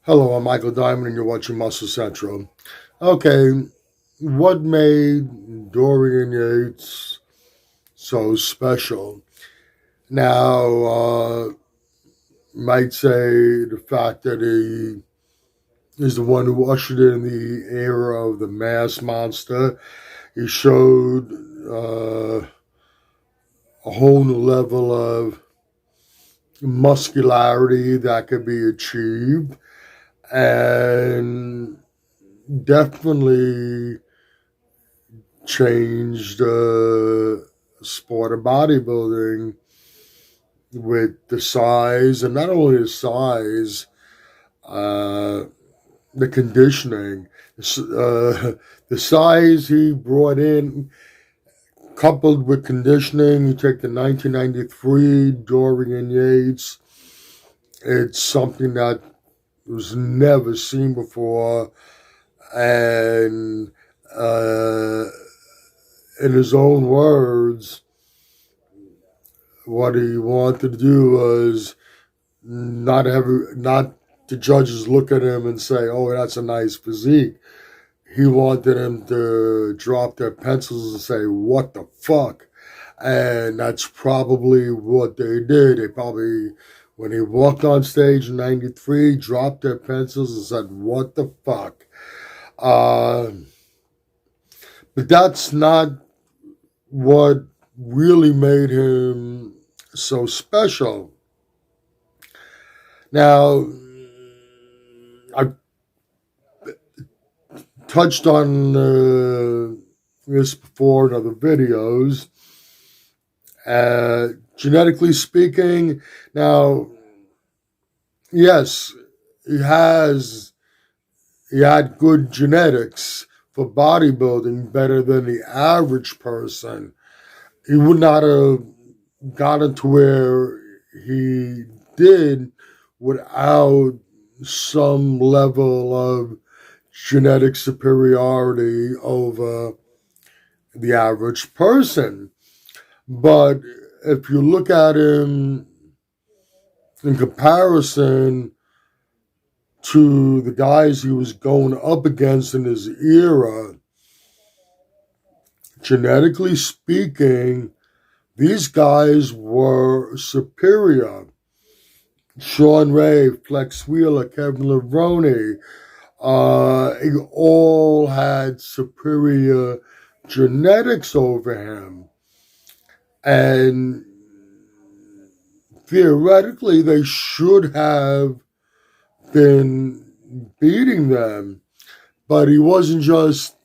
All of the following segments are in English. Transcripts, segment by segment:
Hello, I'm Michael Diamond, and you're watching Muscle Central. Okay, what made Dorian Yates so special? Now, might say the fact that he is the one who ushered in the era of the mass monster. He showed a whole new level of muscularity that could be achieved, and definitely changed the sport of bodybuilding with the size, and not only the size, uh, the conditioning. The size he brought in, coupled with conditioning, you take the 1993 Dorian Yates, it's something that was never seen before. And uh, in his own words, what he wanted to do was not the judges look at him and say, "Oh, that's a nice physique." He wanted him to drop their pencils and say, "What the fuck?" And that's probably what they did. They probably, when he walked on stage in '93, dropped their pencils and said, "What the fuck?" Uh, but that's not what really made him so special. Now, I touched on this before in other videos. Genetically speaking, now, yes, he has he had good genetics for bodybuilding, better than the average person. He would not have gotten to where he did without some level of genetic superiority over the average person. But if you look at him in comparison to the guys he was going up against in his era, genetically speaking, these guys were superior. Sean Ray, Flex Wheeler, Kevin Levrone, they all had superior genetics over him. And theoretically, they should have been beating them. But he wasn't just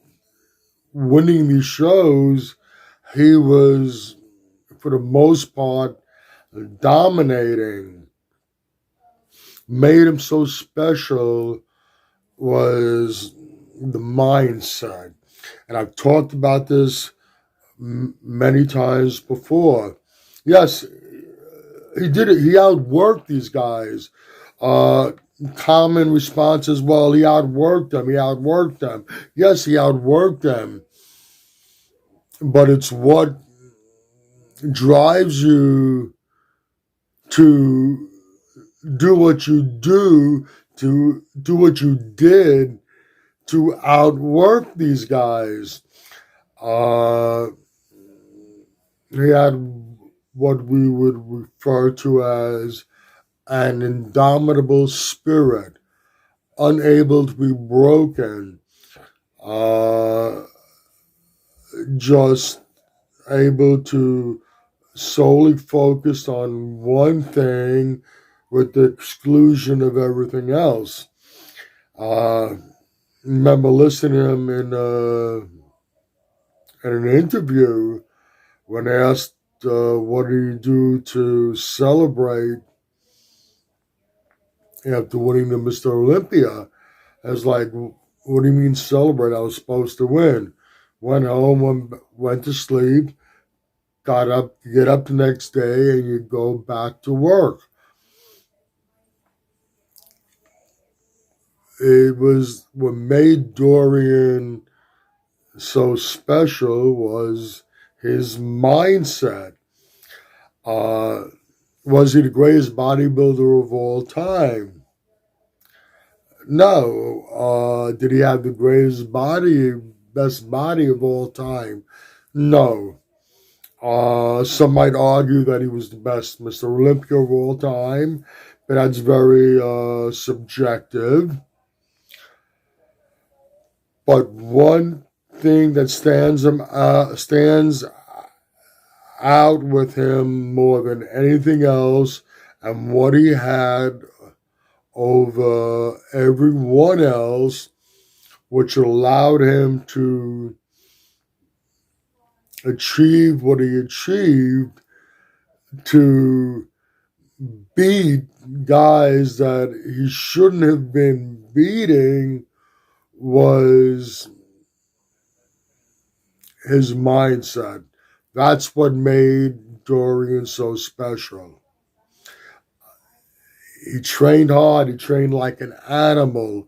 winning these shows, he was, for the most part, dominating. Made him so special was the mindset. And I've talked about this many times before. Yes, he did it. He outworked these guys. Uh, Common response is, well, he outworked them. He outworked them. Yes, he outworked them. But it's what drives you to do what you do, to do what you did to outwork these guys. Uh, he had what we would refer to as an indomitable spirit, unable to be broken, uh, just able to solely focus on one thing with the exclusion of everything else. Uh, Remember listening to him in an interview when asked, what do you do to celebrate after winning the Mr. Olympia? I was like, what do you mean celebrate? I was supposed to win. Went home, went to sleep, get up the next day, and you go back to work. It was what made Dorian so special was his mindset. Uh, was he the greatest bodybuilder of all time? No. Did he have the greatest body, best body of all time? No. Some might argue that he was the best Mr. Olympia of all time, but that's very subjective. But one thing that stands out with him more than anything else, and what he had over everyone else, which allowed him to achieve what he achieved, to beat guys that he shouldn't have been beating, was his mindset. That's what made Dorian so special. He trained hard, he trained like an animal,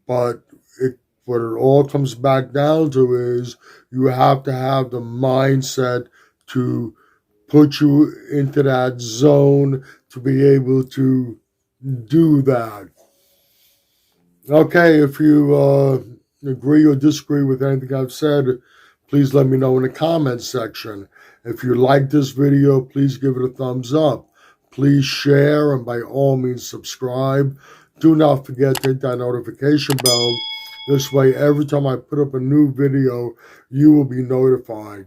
but what it all comes back down to is you have to have the mindset to put you into that zone to be able to do that. Okay, if you agree or disagree with anything I've said, please let me know in the comments section. If you like this video, please give it a thumbs up. Please share, and by all means subscribe. Do not forget to hit that notification bell. This way, every time I put up a new video, you will be notified.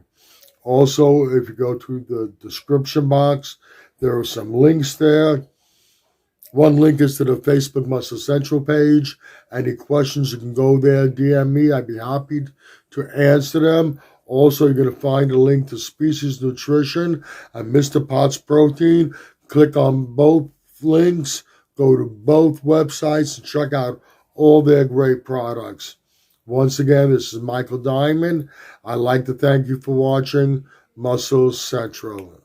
Also, if you go to the description box, there are some links there. One link is to the Facebook Muscle Central page. Any questions, you can go there, DM me. I'd be happy to answer them. Also, you're going to find a link to Species Nutrition and Mr. Potts Protein. Click on both links. Go to both websites and check out all their great products. Once again, this is Michael Diamond. I'd like to thank you for watching Muscle Central.